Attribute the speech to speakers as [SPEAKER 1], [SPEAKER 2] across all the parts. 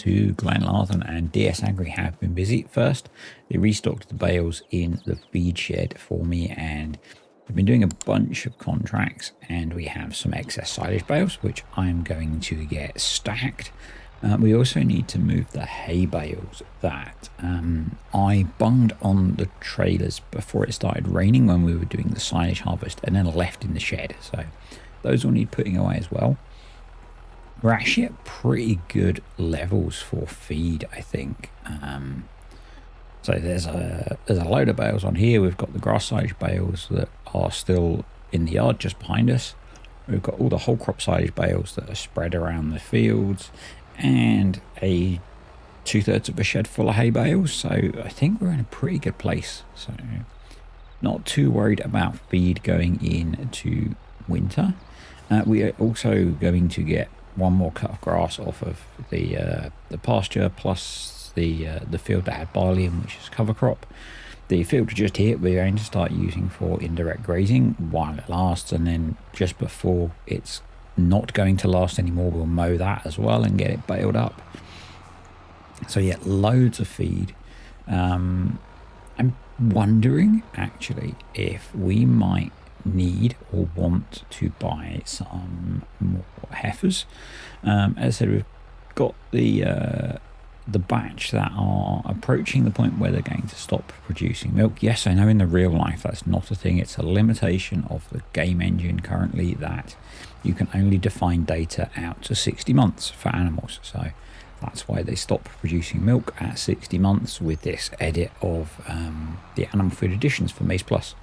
[SPEAKER 1] to Glenlarthen and DS Agri have been busy. First, they restocked the bales in the feed shed for me, and we've been doing a bunch of contracts, and we have some excess silage bales, which I'm going to get stacked. We also need to move the hay bales that I bunged on the trailers before it started raining when we were doing the silage harvest, and then left in the shed. So those will need putting away as well. We're actually at pretty good levels for feed, I think. So there's a load of bales on here. We've got the grass silage bales that are still in the yard just behind us. We've got all the whole crop silage bales that are spread around the fields, and a 2/3 of a shed full of hay bales. So I think we're in a pretty good place. So not too worried about feed going into winter. We are also going to get one more cut of grass off of the pasture, plus the field that had barley in, which is cover crop. The field just here we're going to start using for indirect grazing while it lasts, and then just before it's not going to last anymore, we'll mow that as well and get it baled up. So yeah, loads of feed. I'm wondering actually if we might need or want to buy some more heifers. As I said, we've got the batch that are approaching the point where they're going to stop producing milk. Yes, I know in the real life that's not a thing. It's a limitation of the game engine currently that you can only define data out to 60 months for animals. So that's why they stop producing milk at 60 months with this edit of the animal food additions for Maize Plus.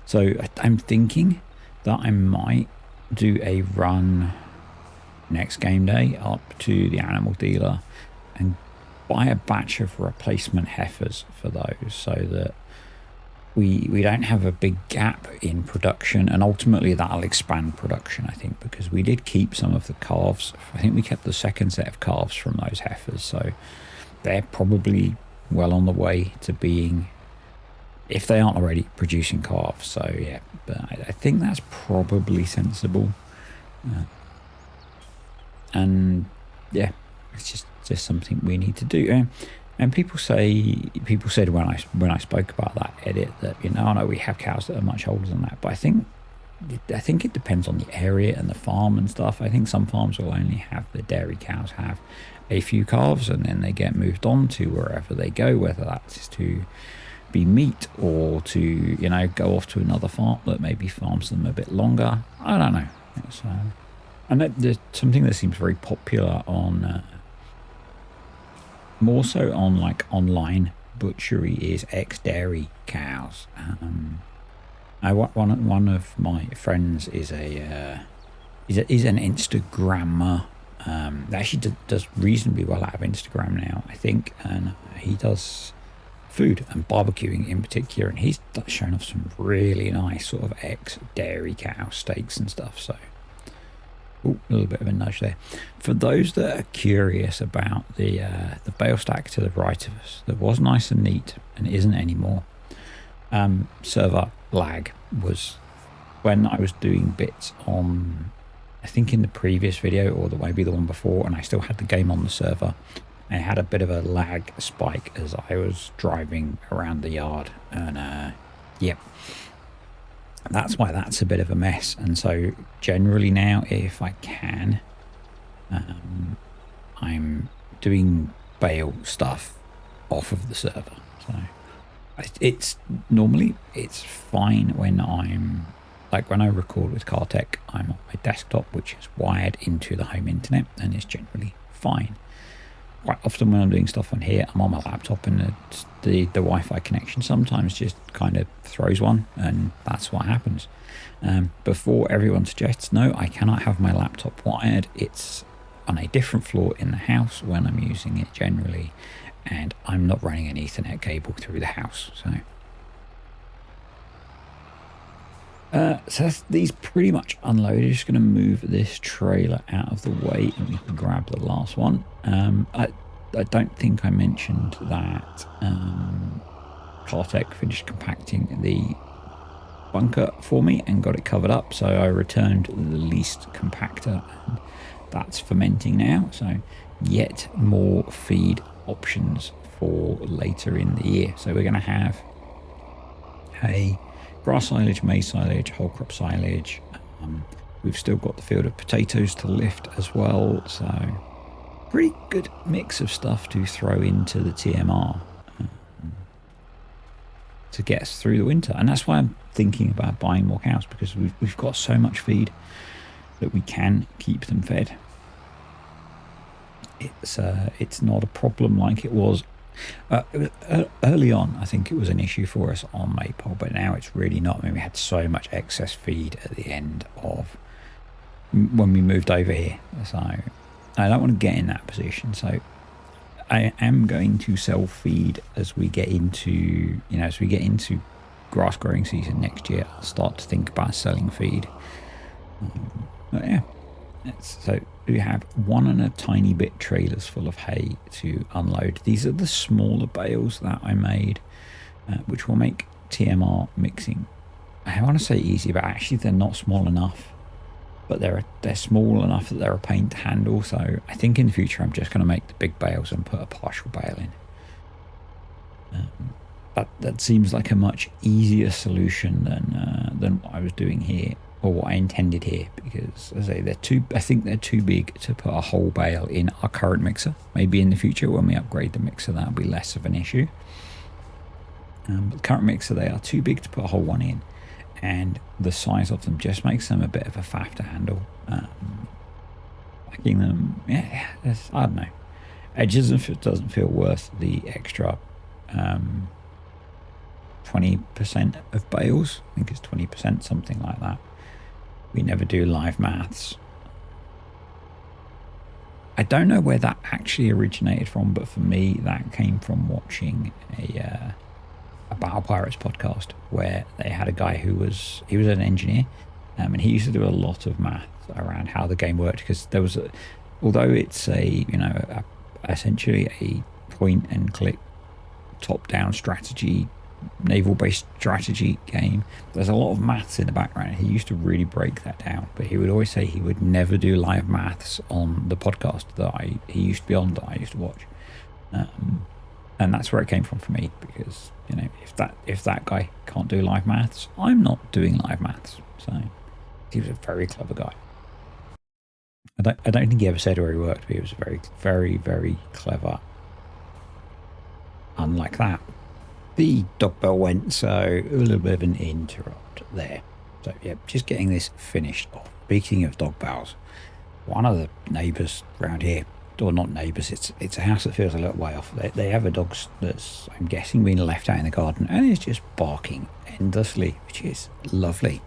[SPEAKER 1] So I'm thinking that I might do a run next game day up to the animal dealer and buy a batch of replacement heifers for those, so that we don't have a big gap in production, and ultimately that'll expand production, I think, because we did keep some of the calves. I think we kept the second set of calves from those heifers, so they're probably well on the way to being, if they aren't already, producing calves. So yeah, but I think that's probably sensible. And yeah, it's just something we need to do. And people said when I spoke about that edit that, I know we have cows that are much older than that, but I think it depends on the area and the farm and stuff. I think some farms will only have the dairy cows have a few calves, and then they get moved on to wherever they go, whether that's to be meat or to go off to another farm that maybe farms them a bit longer. I don't know. And there's something that seems very popular on more so on like online butchery is ex-dairy cows. One of my friends is an Instagrammer. Actually does reasonably well out of Instagram now, I think, and he does food and barbecuing in particular, and he's shown off some really nice sort of ex-dairy cow steaks and stuff. So a little bit of a nudge there. For those that are curious about the bale stack to the right of us that was nice and neat and isn't anymore, server lag was when I was doing bits on, I think in the previous video or maybe the one before, and I still had the game on the server. I had a bit of a lag spike as I was driving around the yard, and yep, that's why that's a bit of a mess. And so generally now, if I can, I'm doing bale stuff off of the server. So it's fine when when I record with CarTech, I'm on my desktop, which is wired into the home internet, and it's generally fine. Quite often when I'm doing stuff on here, I'm on my laptop, and the Wi-Fi connection sometimes just kind of throws one, and that's what happens. Before everyone suggests, no, I cannot have my laptop wired. It's on a different floor in the house when I'm using it generally, and I'm not running an Ethernet cable through the house. So these pretty much unloaded. Just going to move this trailer out of the way and we can grab the last one. I don't think I mentioned that Cartech finished compacting the bunker for me and got it covered up, so I returned the least compactor and that's fermenting now. So yet more feed options for later in the year. So we're going to have hay, grass silage, maize silage, whole crop silage. We've still got the field of potatoes to lift as well. So pretty good mix of stuff to throw into the TMR to get us through the winter. And that's why I'm thinking about buying more cows, because we've got so much feed that we can keep them fed. It's not a problem like it was early on. I think it was an issue for us on Maypole, but now it's really not. I mean, we had so much excess feed at the end of when we moved over here, so I don't want to get in that position. So I am going to sell feed as we get into, grass growing season next year. I'll start to think about selling feed. But yeah, so we have one and a tiny bit trailers full of hay to unload. These are the smaller bales that I made, which will make TMR mixing, I want to say easy, but actually they're not small enough. But they're small enough that they're a pain to handle. So I think in the future I'm just going to make the big bales and put a partial bale in. That seems like a much easier solution than what I was doing here, or what I intended here, because as I say, I think they're too big to put a whole bale in our current mixer. Maybe in the future when we upgrade the mixer that'll be less of an issue. But the current mixer, they are too big to put a whole one in, and the size of them just makes them a bit of a faff to handle. Packing them, I don't know. It doesn't feel worth the extra 20% of bales. I think it's 20%, something like that. We never do live maths. I don't know where that actually originated from, but for me, that came from watching a Battle Pirates podcast, where they had a guy he was an engineer, and he used to do a lot of maths around how the game worked, because there was although it's essentially a point and click top down strategy, naval based strategy game, there's a lot of maths in the background. He used to really break that down, but he would always say he would never do live maths on the podcast that he used to be on, that I used to watch, and that's where it came from for me, because if that guy can't do live maths, I'm not doing live maths. So he was a very clever guy. I don't think he ever said where he worked, but he was very, very, very clever. Unlike that, the dog bell went, so a little bit of an interrupt there. So yeah, just getting this finished off. Speaking of dog bells, one of the neighbours around here, or not neighbours, it's a house that feels a little way off. They have a dog that's, I'm guessing, been left out in the garden, and it's just barking endlessly, which is lovely.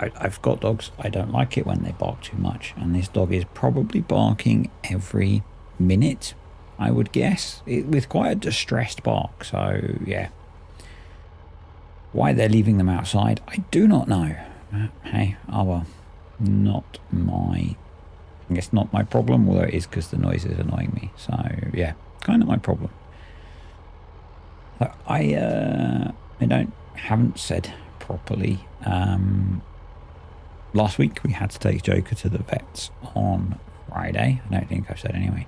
[SPEAKER 1] I've got dogs. I don't like it when they bark too much, and this dog is probably barking every minute, I would guess, with quite a distressed bark. So yeah, why they're leaving them outside, I do not know. Hey, oh well, I guess not my problem, although it is, because the noise is annoying me. So yeah, kind of my problem. But I haven't said properly. Last week we had to take Joker to the vets on Friday. I don't think I've said anyway.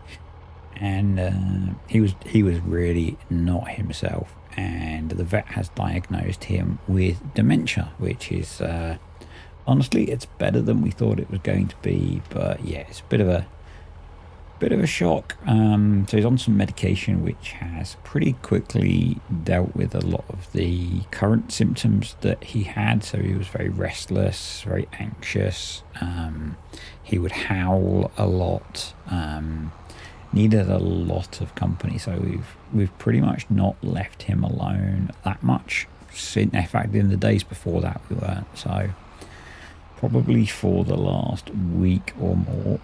[SPEAKER 1] And he was really not himself, and the vet has diagnosed him with dementia, which is honestly, it's better than we thought it was going to be. But yeah, it's a bit of a shock. So he's on some medication which has pretty quickly dealt with a lot of the current symptoms that he had. So he was very restless, very anxious. He would howl a lot. Needed a lot of company. So we've pretty much not left him alone that much. In fact, in the days before that, we weren't. So probably for the last week or more,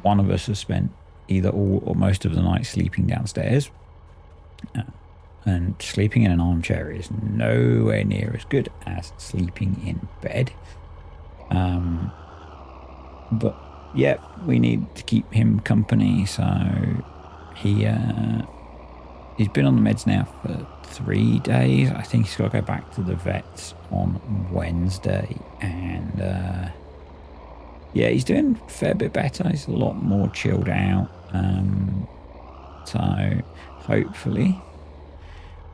[SPEAKER 1] one of us has spent either all or most of the night sleeping downstairs, and sleeping in an armchair is nowhere near as good as sleeping in bed. But yeah, we need to keep him company. So he's been on the meds now for 3 days. I think he's got to go back to the vets on Wednesday, and yeah, he's doing a fair bit better. He's a lot more chilled out. So hopefully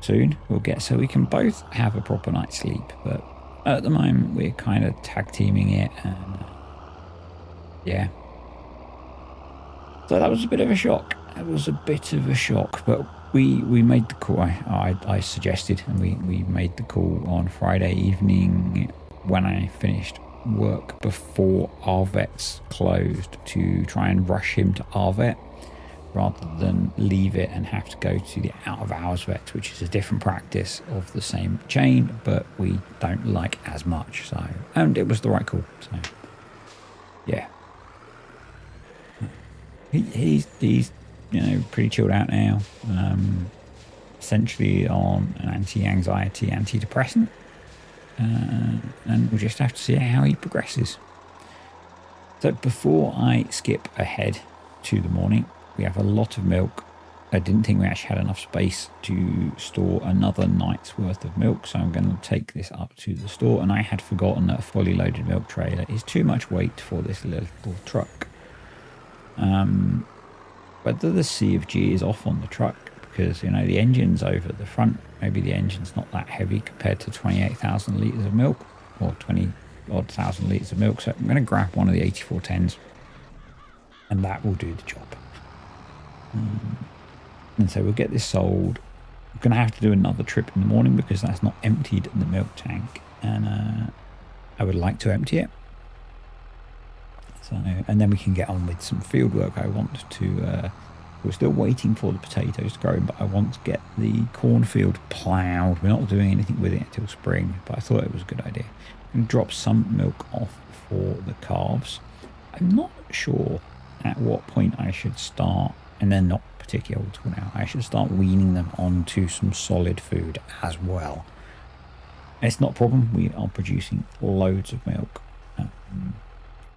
[SPEAKER 1] soon we'll get so we can both have a proper night's sleep. But at the moment we're kind of tag teaming it, and yeah. So that was a bit of a shock. It was a bit of a shock, but we made the call. I suggested, and we made the call on Friday evening when I finished work before our vets closed to try and rush him to our vet rather than leave it and have to go to the out of hours vet, which is a different practice of the same chain, but we don't like as much. So, and it was the right call. So, yeah. He's pretty chilled out now. Essentially on an anti-anxiety, antidepressant, and we'll just have to see how he progresses. So before I skip ahead to the morning, we have a lot of milk. I didn't think we actually had enough space to store another night's worth of milk, so I'm going to take this up to the store. And I had forgotten that a fully loaded milk trailer is too much weight for this little truck. Whether the CFG is off on the truck, because the engine's over the front, maybe the engine's not that heavy compared to 28,000 litres of milk, or 20 odd thousand litres of milk. So I'm going to grab one of the 8410s and that will do the job. And so we'll get this sold. I'm going to have to do another trip in the morning because that's not emptied in the milk tank, and I would like to empty it. So, and then we can get on with some field work. I want to, we're still waiting for the potatoes to grow, but I want to get the cornfield ploughed. We're not doing anything with it until spring, but I thought it was a good idea. I'm going to drop some milk off for the calves. I'm not sure at what point I should start, and they're not particularly old school now, I should start weaning them onto some solid food as well. It's not a problem. We are producing loads of milk.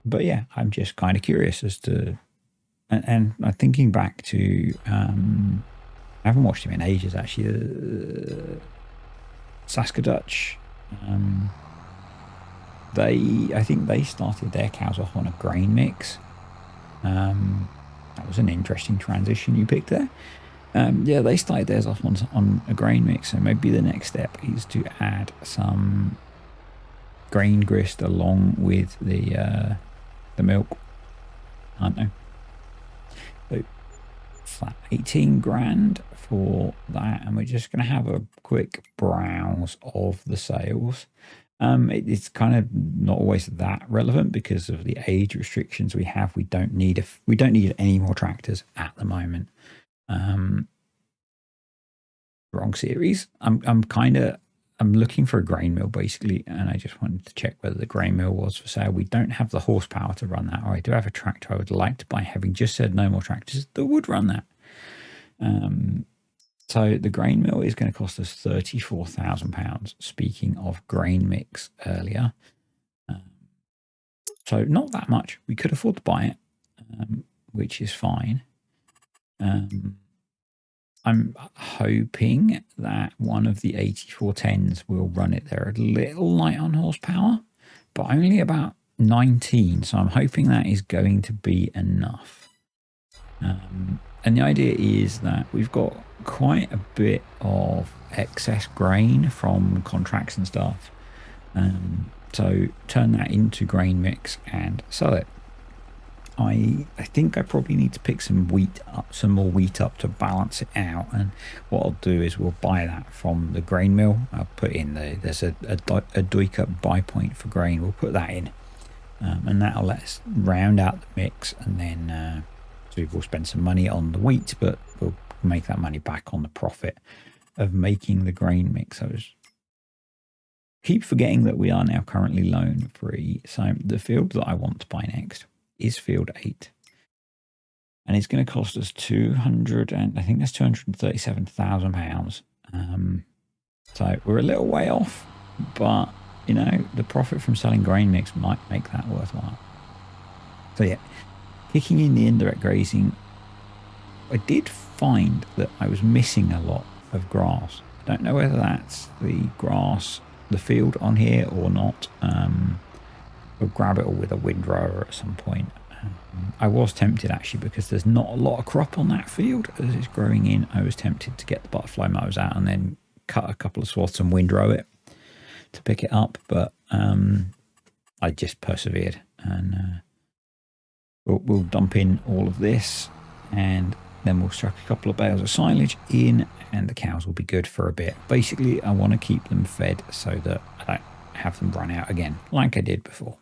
[SPEAKER 1] But yeah, I'm just kind of curious as to, and I'm thinking back to, I haven't watched him in ages actually, Saskadutch, I think they started their cows off on a grain mix. That was an interesting transition you picked there. Yeah, they started theirs off on a grain mix, so maybe the next step is to add some grain grist along with the milk. I don't know. So flat 18 grand for that, and we're just going to have a quick browse of the sales. It's kind of not always that relevant because of the age restrictions we have. We don't need any more tractors at the moment. Wrong series. I'm looking for a grain mill basically, and I just wanted to check whether the grain mill was for sale. We don't have the horsepower to run that, or I do have a tractor I would like to buy, having just said no more tractors that would run that. So the grain mill is going to cost us £34,000. Speaking of grain mix earlier, so not that much. We could afford to buy it, which is fine. I'm hoping that one of the 8410s will run it. They're a little light on horsepower, but only about 19. So I'm hoping that is going to be enough. And the idea is that we've got quite a bit of excess grain from contracts and stuff. So turn that into grain mix and sell it. I think I probably need to pick some more wheat up to balance it out. And what I'll do is we'll buy that from the grain mill. I'll put in there's a Duiker buy point for grain. We'll put that in, and that'll let us round out the mix. And then so we'll spend some money on the wheat, but we'll make that money back on the profit of making the grain mix. I keep forgetting that we are now currently loan free. So the field that I want to buy next is field 8, and it's going to cost us £237,000. So we're a little way off, but the profit from selling grain mix might make that worthwhile. So yeah, kicking in the indirect grazing, I did find that I was missing a lot of grass. I don't know whether that's the grass, the field on here or not. we'll grab it all with a windrower at some point. I was tempted actually, because there's not a lot of crop on that field as it's growing in. I was tempted to get the butterfly mowers out and then cut a couple of swaths and windrow it to pick it up, but I just persevered, and we'll dump in all of this, and then we'll chuck a couple of bales of silage in, and the cows will be good for a bit. Basically, I want to keep them fed so that I don't have them run out again like I did before.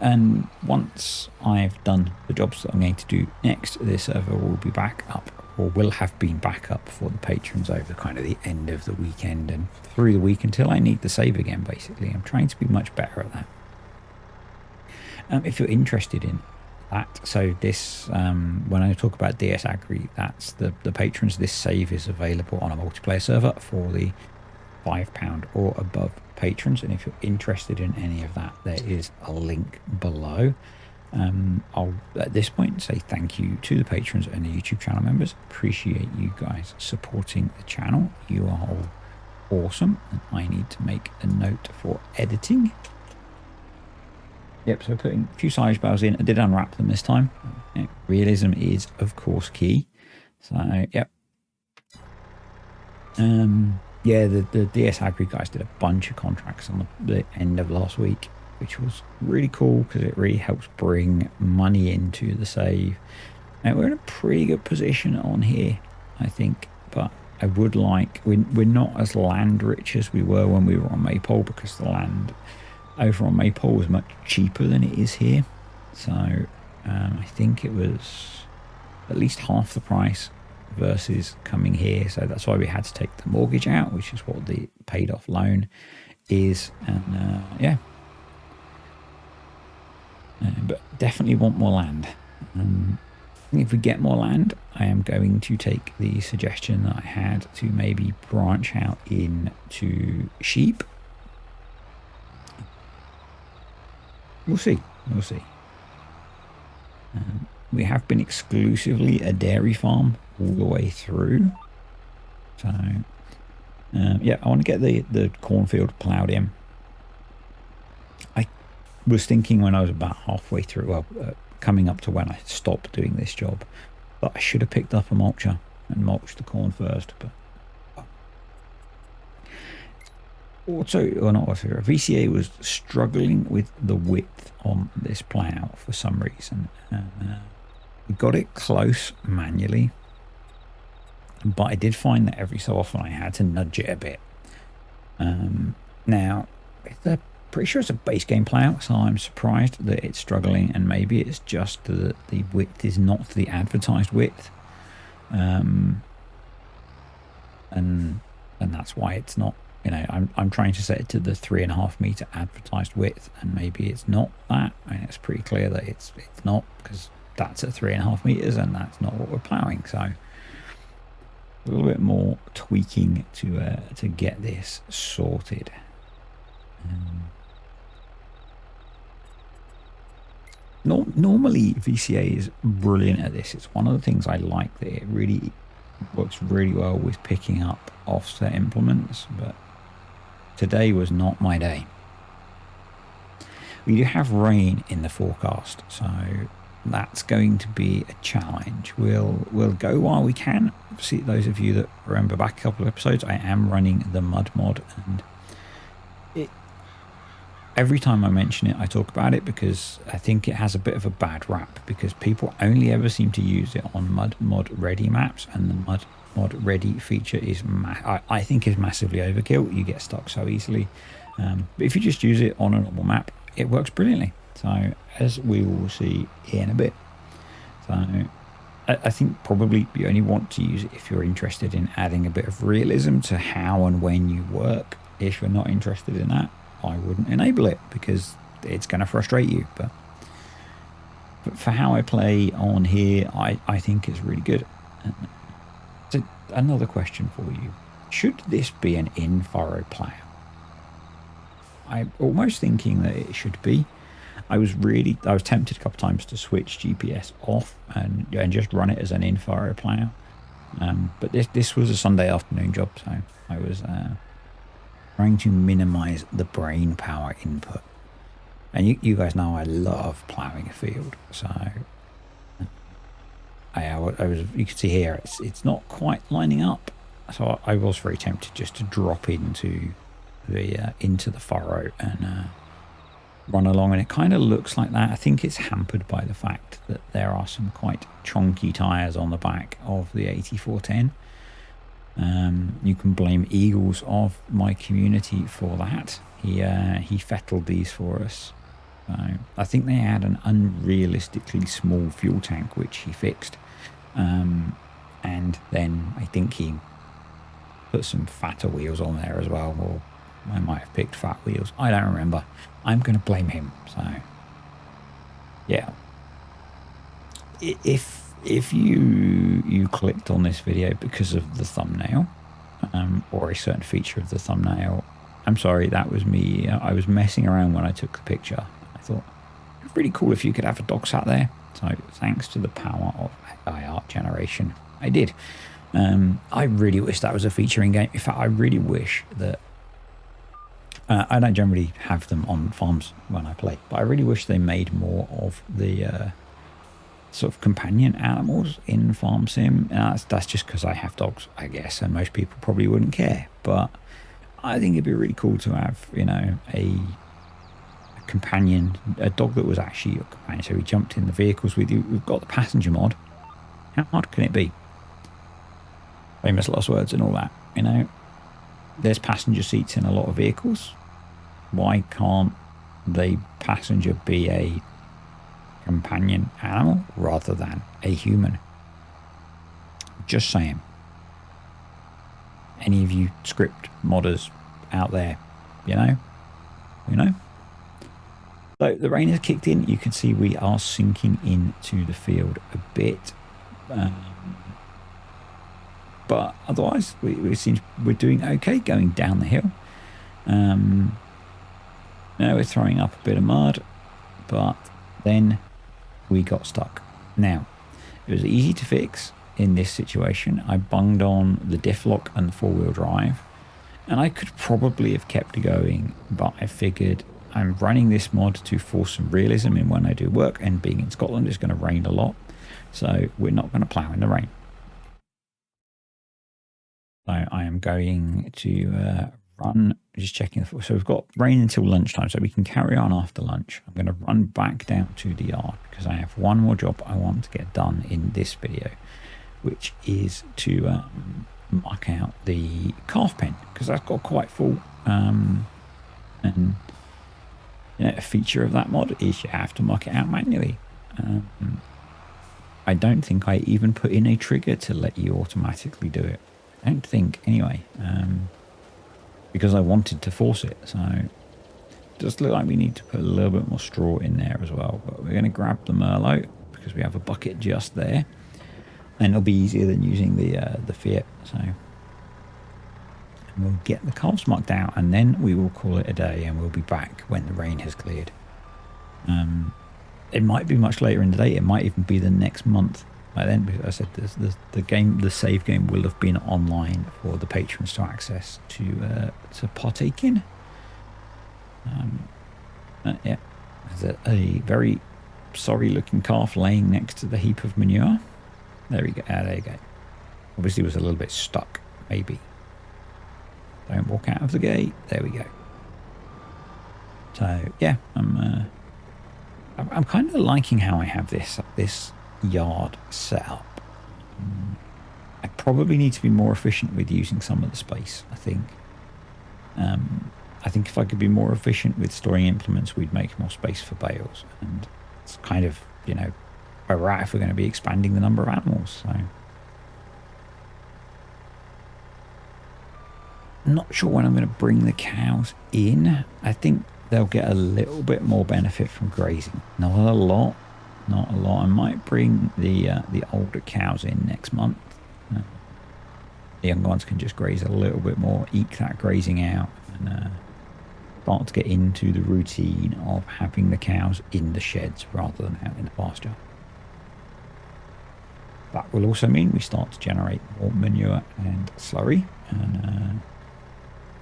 [SPEAKER 1] And once I've done the jobs that I'm going to do next, this server will be back up, or will have been back up for the patrons over kind of the end of the weekend and through the week until I need to save again, basically. I'm trying to be much better at that. If you're interested in that, so this, when I talk about DS Agri, that's the patrons. This save is available on a multiplayer server for the £5 or above patrons, and if you're interested in any of that, there is a link below. I'll at this point say thank you to the patrons and the YouTube channel members. Appreciate you guys supporting the channel. You are all awesome, and I need to make a note for editing. Yep, so putting a few silage bales in. I did unwrap them this time. Yeah, realism is of course key. So yep. Yeah, the DS Agri guys did a bunch of contracts on the end of last week, which was really cool because it really helps bring money into the save. And we're in a pretty good position on here, I think, but I would like, we're not as land rich as we were when we were on Maypole, because the land over on Maypole was much cheaper than it is here. So I think it was at least half the price versus coming here, so that's why we had to take the mortgage out, which is what the paid off loan is. And yeah, but definitely want more land. If we get more land, I am going to take the suggestion that I had to maybe branch out into sheep. We'll see. We have been exclusively a dairy farm all the way through. So, yeah, I want to get the cornfield ploughed in. I was thinking when I was about halfway through, well, coming up to when I stopped doing this job, that I should have picked up a mulcher and mulched the corn first. But VCA was struggling with the width on this plough for some reason. We got it close manually, but I did find that every so often I had to nudge it a bit. Now, I'm pretty sure it's a base game plough, so I'm surprised that it's struggling, and maybe it's just that the width is not the advertised width, and that's why it's not. You know, I'm trying to set it to the 3.5 meter advertised width, and maybe it's not that. I mean, it's pretty clear that it's not, because that's at 3.5 meters, and that's not what we're ploughing. So a little bit more tweaking to get this sorted. Normally VCA is brilliant at this. It's one of the things I like, that it really works really well with picking up offset implements, but today was not my day. We do have rain in the forecast, so that's going to be a challenge. We'll go while we can. See, those of you that remember back a couple of episodes, I am running the mud mod, and every time I mention it, I talk about it because I think it has a bit of a bad rap, because people only ever seem to use it on mud mod ready maps, and the mud mod ready feature is I think is massively overkill. You get stuck so easily, but if you just use it on a normal map, it works brilliantly. So as we will see in a bit. So I think probably you only want to use it if you're interested in adding a bit of realism to how and when you work. If you're not interested in that, I wouldn't enable it, because it's going to frustrate you. But for how I play on here, I think it's really good. So another question for you: should this be an in-furrow plough? I'm almost thinking that it should be. I was tempted a couple of times to switch GPS off and just run it as an in-furrow plough. But this was a Sunday afternoon job, so I was trying to minimize the brain power input. And you guys know I love ploughing a field, so I was, you can see here it's not quite lining up, so I was very tempted just to drop into the furrow and run along, and it kind of looks like that. I think it's hampered by the fact that there are some quite chunky tires on the back of the 8410. You can blame Eagles of my community for that. He fettled these for us. So I think they had an unrealistically small fuel tank, which he fixed. And then I think he put some fatter wheels on there as well, or I might have picked fat wheels. I don't remember. I'm going to blame him. So yeah. If you clicked on this video because of the thumbnail, or a certain feature of the thumbnail, I'm sorry, that was me. I was messing around when I took the picture. I thought it'd be really cool if you could have a dog sat there. So thanks to the power of AI art generation, I did. I really wish that was a feature in game. In fact, I really wish that I don't generally have them on farms when I play, but I really wish they made more of the sort of companion animals in farm sim. That's just because I have dogs, I guess, and most people probably wouldn't care. But I think it'd be really cool to have, you know, a companion, a dog that was actually your companion. So he jumped in the vehicles with you. We've got the passenger mod. How hard can it be? Famous last words and all that, you know. There's passenger seats in a lot of vehicles. Why can't the passenger be a companion animal rather than a human? Just saying. Any of you script modders out there, you know? So the rain has kicked in. You can see we are sinking into the field a bit. But otherwise, we're doing okay going down the hill. Now we're throwing up a bit of mud, but then we got stuck. Now, it was easy to fix in this situation. I bunged on the diff lock and the four-wheel drive, and I could probably have kept going, but I figured I'm running this mod to force some realism in when I do work, and being in Scotland is going to rain a lot, so we're not going to plough in the rain. So I am going to run, just checking. So we've got rain until lunchtime, so we can carry on after lunch. I'm going to run back down to the yard because I have one more job I want to get done in this video, which is to muck out the calf pen, because that's got quite full. And you know, a feature of that mod is you have to muck it out manually. I don't think I even put in a trigger to let you automatically do it. I don't think, anyway, because I wanted to force it. So it does look like we need to put a little bit more straw in there as well. But we're going to grab the Merlot because we have a bucket just there, and it'll be easier than using the Fiat. So and we'll get the calves mucked out, and then we will call it a day, and we'll be back when the rain has cleared. It might be much later in the day. It might even be the next month. By then, because I said the save game will have been online for the patrons to access to partake in. Yeah, there's a very sorry looking calf laying next to the heap of manure. There we go. There you go. Obviously was a little bit stuck, maybe. Don't walk out of the gate. There we go. So yeah, I'm kind of liking how I have this yard set up. I probably need to be more efficient with using some of the space. I think if I could be more efficient with storing implements, we'd make more space for bales, and it's kind of, you know, where we're at if we're going to be expanding the number of animals. So I'm not sure when I'm going to bring the cows in. I think they'll get a little bit more benefit from grazing. Not a lot. I might bring the older cows in next month. The young ones can just graze a little bit more, eke that grazing out, and start to get into the routine of having the cows in the sheds rather than out in the pasture. That will also mean we start to generate more manure and slurry, and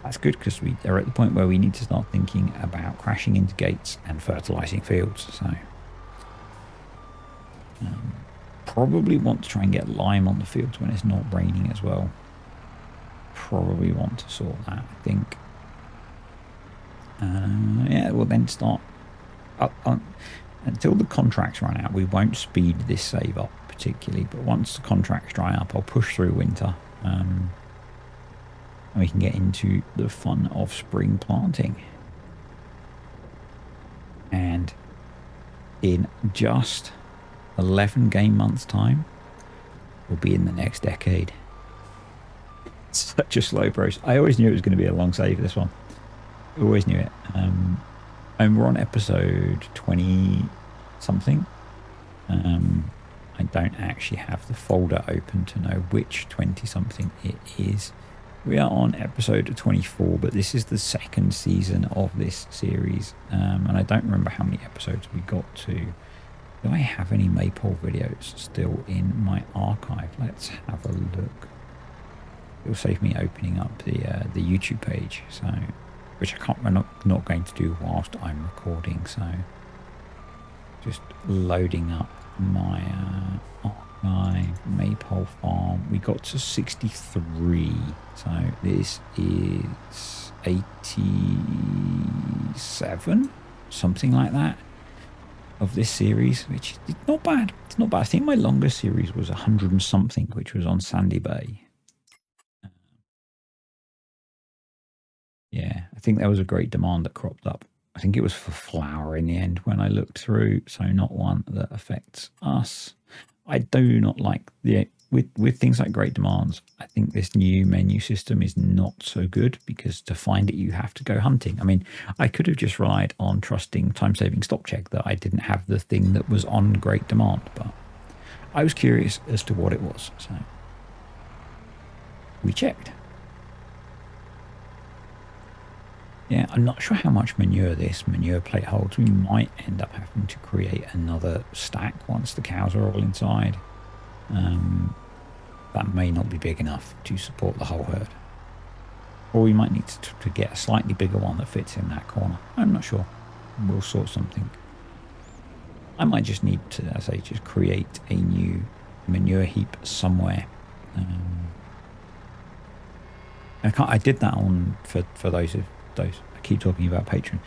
[SPEAKER 1] that's good because we are at the point where we need to start thinking about crashing into gates and fertilizing fields. So probably want to try and get lime on the fields when it's not raining as well. Probably want to sort that, I think. Yeah, we'll then start until the contracts run out. We won't speed this save up particularly, but once the contracts dry up, I'll push through winter, and we can get into the fun of spring planting. And in just 11 game months time, we'll be in the next decade. It's such a slow process. I always knew it was going to be a long save, this one. Always knew it. And we're on episode 20 something. I don't actually have the folder open to know which 20 something it is. We are on episode 24, but this is the second season of this series, and I don't remember how many episodes we got to. Do I have any Maypole videos still in my archive? Let's have a look. It'll save me opening up the YouTube page, so which I'm not going to do whilst I'm recording. So just loading up my archive, Maypole Farm. We got to 63, so this is 87, something like that, of this series, which is not bad. It's not bad. I think my longest series was 100 and something, which was on Sandy Bay. Yeah, I think there was a great demand that cropped up. I think it was for flour in the end when I looked through, so not one that affects us. I do not like with things like great demands. I think this new menu system is not so good because to find it you have to go hunting. I mean, I could have just relied on trusting time-saving stock check that I didn't have the thing that was on great demand, but I was curious as to what it was, so we checked. Yeah, I'm not sure how much manure this manure plate holds. We might end up having to create another stack once the cows are all inside. That may not be big enough to support the whole herd. Or we might need to get a slightly bigger one that fits in that corner. I'm not sure. We'll sort something. I might just need to, as I say, just create a new manure heap somewhere. I did that on for those I keep talking about Patreon.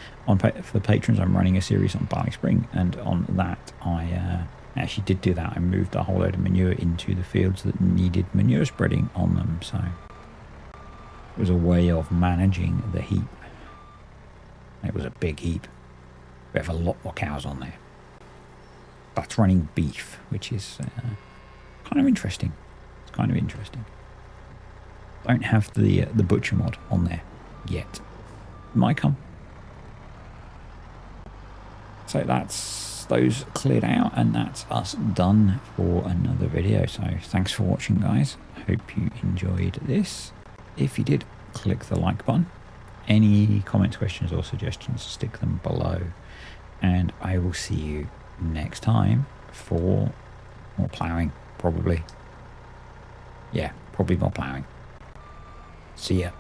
[SPEAKER 1] For the patrons, I'm running a series on Ploughing Spring, and on that I actually did do that. I moved a whole load of manure into the fields that needed manure spreading on them, so it was a way of managing the heap. It was a big heap. We have a lot more cows on there. That's running beef, which is kind of interesting. It's kind of interesting. Don't have the butcher mod on there yet. Might come. So that's those cleared out, and that's us done for another video. So thanks for watching, guys. Hope you enjoyed this. If you did, click the like button. Any comments, questions or suggestions, stick them below, and I will see you next time for more ploughing, probably. Yeah, probably more ploughing. See ya.